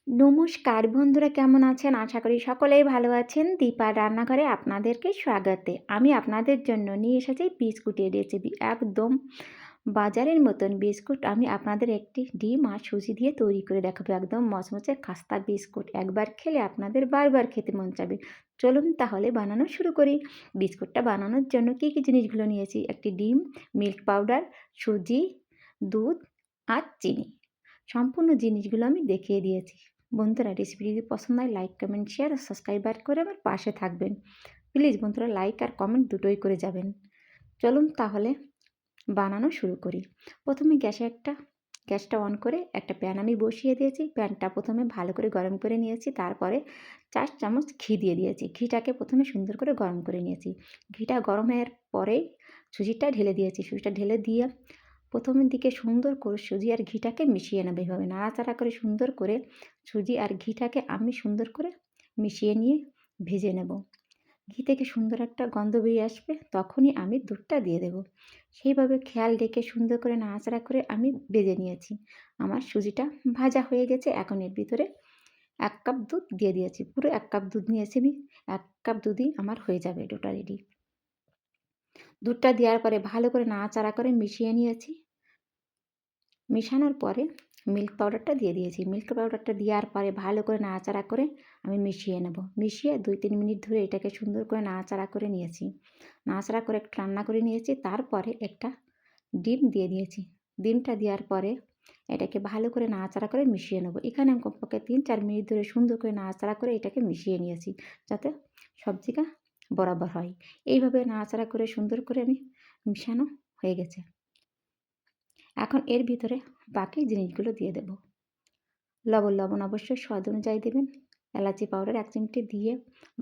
নমস্কার বন্ধুরা, কেমন আছেন? আশা করি সকলেই ভালো আছেন। দীপার রান্নাঘরে আপনাদেরকে স্বাগতে। আমি আপনাদের জন্য নিয়ে এসেছি বিস্কুটের রেসিপি। একদম বাজারের মতন বিস্কুট আমি আপনাদের একটি ডিম আর সুজি দিয়ে তৈরি করে দেখাবো। একদম মচমচে খাস্তা বিস্কুট। একবার খেলে আপনাদের বারবার খেতে মন চাবে। চলুন তাহলে বানানো শুরু করি। বিস্কুটটা বানানোর জন্য কী জিনিসগুলো নিয়েছি? একটি ডিম, মিল্ক পাউডার, সুজি, দুধ আর চিনি। সম্পূর্ণ জিনিসগুলো আমি দেখিয়ে দিয়েছি। বন্ধুরা, রেসিপি যদি পছন্দ হয় লাইক, কমেন্ট, শেয়ার আর সাবস্ক্রাইবার করে আমার পাশে থাকবেন। প্লিজ বন্ধুরা, লাইক আর কমেন্ট দুটোই করে যাবেন। চলুন তাহলে বানানো শুরু করি। প্রথমে গ্যাসটা অন করে একটা প্যান আমি বসিয়ে দিয়েছি। প্যানটা প্রথমে ভালো করে গরম করে নিয়েছি। তারপরে 4 চামচ ঘি দিয়ে দিয়েছি। ঘিটাকে প্রথমে সুন্দর করে গরম করে নিয়েছি। ঘিটা গরম হওয়ার পরেই সুজিটা ঢেলে দিয়েছি। সুজিটা ঢেলে দিয়ে প্রথমের দিকে সুন্দর করে সুজি আর ঘিটাকে মিশিয়ে নেব। এভাবে নাড়াচাড়া করে সুন্দর করে সুজি আর ঘিটাকে আমি সুন্দর করে মিশিয়ে নিয়ে ভেজে নেব। ঘি থেকে সুন্দর একটা গন্ধ বেরিয়ে আসবে, তখনই আমি দুধটা দিয়ে দেব। সেইভাবে খেয়াল রেখে সুন্দর করে নাড়াচাড়া করে আমি ভেজে নিয়েছি। আমার সুজিটা ভাজা হয়ে গেছে। এখন এর ভিতরে 1 কাপ দুধ দিয়ে দিয়েছি। পুরো 1 কাপ দুধ নিয়েছি আমি। 1 কাপ দুধই আমার হয়ে যাবে ডোটা রেডি। দুধটা দেওয়ার পরে ভালো করে নাড়াচাড়া করে মিশিয়ে নিয়েছি। মেশানোর পরে মিল্ক পাউডারটা দিয়ে দিয়েছি। মিল্ক পাউডারটা দেওয়ার পরে ভালো করে নাড়াচাড়া করে আমি মিশিয়ে নেব। মিশিয়ে 2-3 মিনিট ধরে এটাকে সুন্দর করে নাড়াচাড়া করে নিয়েছি। নাড়াচাড়া করে একটু রান্না করে নিয়েছি। তারপরে একটা ডিম দিয়ে দিয়েছি। ডিমটা দেওয়ার পরে এটাকে ভালো করে নাড়াচাড়া করে মিশিয়ে নেব। এখানে আমি কমপক্ষে 3-4 মিনিট ধরে সুন্দর করে নাড়াচাড়া করে এটাকে মিশিয়ে নিয়েছি, যাতে সব জায়গা বরাবর হয়। এইভাবে নাড়াচাড়া করে সুন্দর করে আমি মিশানো হয়ে গেছে। এখন এর ভিতরে বাকি জিনিসগুলো দিয়ে দেব। লবণ অবশ্যই স্বাদ অনুযায়ী দেবেন। এলাচি পাউডার 1 চিমটি দিয়ে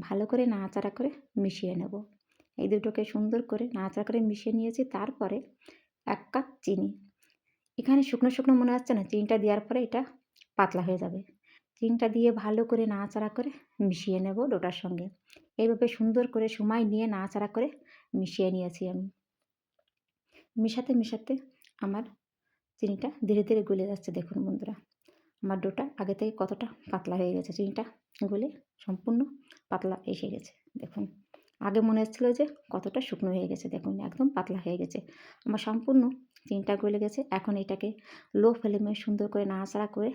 ভালো করে নাড়াচাড়া করে মিশিয়ে নেব। এই দুটোকে সুন্দর করে নাড়াচাড়া করে মিশিয়ে নিয়েছি। তারপরে 1 কাপ চিনি। এখানে শুকনো মনে হচ্ছে না? চিনিটা দেওয়ার পরে এটা পাতলা হয়ে যাবে। চিনিটা দিয়ে ভালো করে নাড়াচাড়া করে মিশিয়ে নেব ডোটার সঙ্গে। এইভাবে সুন্দর করে সময় নিয়ে নাড়াচাড়া করে মিশিয়ে নিয়েছি আমি। মেশাতে আমার চিনিটা ধীরে গলে যাচ্ছে। দেখুন বন্ধুরা, আমার ডোটা আগে থেকে কতটা পাতলা হয়ে গেছে। চিনিটা গলে সম্পূর্ণ পাতলা এসে গেছে। দেখুন, আগে মনে হচ্ছিলো যে কতটা শুকনো হয়ে গেছে। দেখুন একদম পাতলা হয়ে গেছে। আমার সম্পূর্ণ চিনিটা গলে গেছে। এখন এটাকে লো ফ্লেমে সুন্দর করে নাড়াচাড়া করে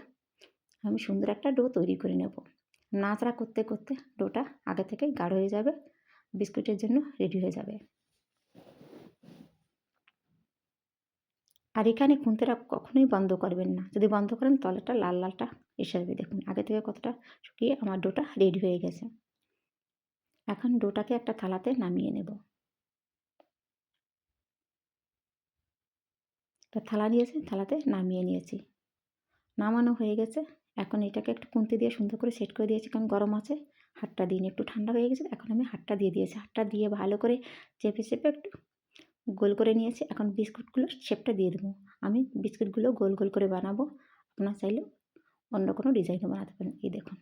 আমি সুন্দর একটা ডো তৈরি করে নেব। নাড়াচাড়া করতে ডোটা আগে থেকেই গাঢ় হয়ে যাবে, বিস্কুটের জন্য রেডি হয়ে যাবে। আর এখানে খুন্তিটা কখনোই বন্ধ করবেন না। যদি বন্ধ করেন তলাটা লালটা এসে যাবে। দেখুন আগে থেকে কতটা শুকিয়ে আমার ডোটা রেডি হয়ে গেছে। এখন ডোটাকে একটা থালাতে নামিয়ে নেব। একটা থালা নিয়েছি, থালাতে নামিয়ে নিয়েছি। নামানো হয়ে গেছে। এখন এটাকে একটু খুন্তি দিয়ে সুন্দর করে সেট করে দিয়েছি, কারণ গরম আছে। হাতটা দিইনি, একটু ঠান্ডা হয়ে গেছে। এখন আমি হাতটা দিয়ে দিয়েছি। হাতটা দিয়ে ভালো করে চেপে একটু গোল করে নিয়েছি। এখন বিস্কুটগুলোর শেপটা দিয়ে দেবো। আমি বিস্কুটগুলো গোল করে বানাবো। আপনারা চাইলে অন্য কোনো ডিজাইনও বানাতে পারেন। এই দেখুন,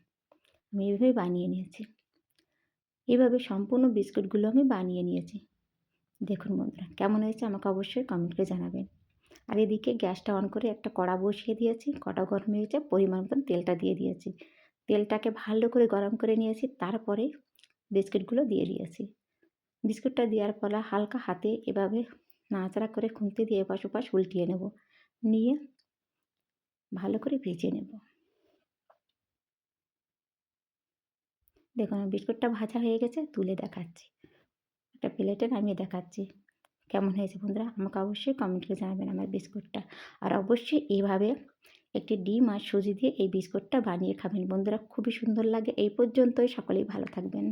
আমি এইভাবেই বানিয়ে নিয়েছি। এভাবে সম্পূর্ণ বিস্কুটগুলো আমি বানিয়ে নিয়েছি। দেখুন বন্ধুরা, কেমন হয়েছে আমাকে অবশ্যই কমেন্ট করে জানাবেন। আর এদিকে গ্যাসটা অন করে একটা কড়া বসিয়ে দিয়েছি। কড়া গরম হয়ে গেছে, পরিমাণ মতন তেলটা দিয়ে দিয়েছি। তেলটাকে ভালো করে গরম করে নিয়েছি। তারপরে বিস্কুটগুলো দিয়ে দিয়েছি। বিস্কুটটা দেওয়ার পর হালকা হাতে এভাবে নাড়াচাড়া করে খুন্তি দিয়ে এপাশ ওপাশ উল্টিয়ে নেব। নিয়ে ভালো করে ভেজে নেব। দেখুন আমার বিস্কুটটা ভাজা হয়ে গেছে, তুলে দেখাচ্ছি। একটা প্লেটে নামিয়ে দেখাচ্ছি। কেমন হয়েছে বন্ধুরা, আমাকে অবশ্যই কমেন্ট করে জানাবেন আমার বিস্কুটটা। আর অবশ্যই এইভাবে একটি ডিম আর সুজি দিয়ে এই বিস্কুটটা বানিয়ে খাবেন বন্ধুরা, খুবই সুন্দর লাগে। এই পর্যন্তই, সকলেই ভালো থাকবেন।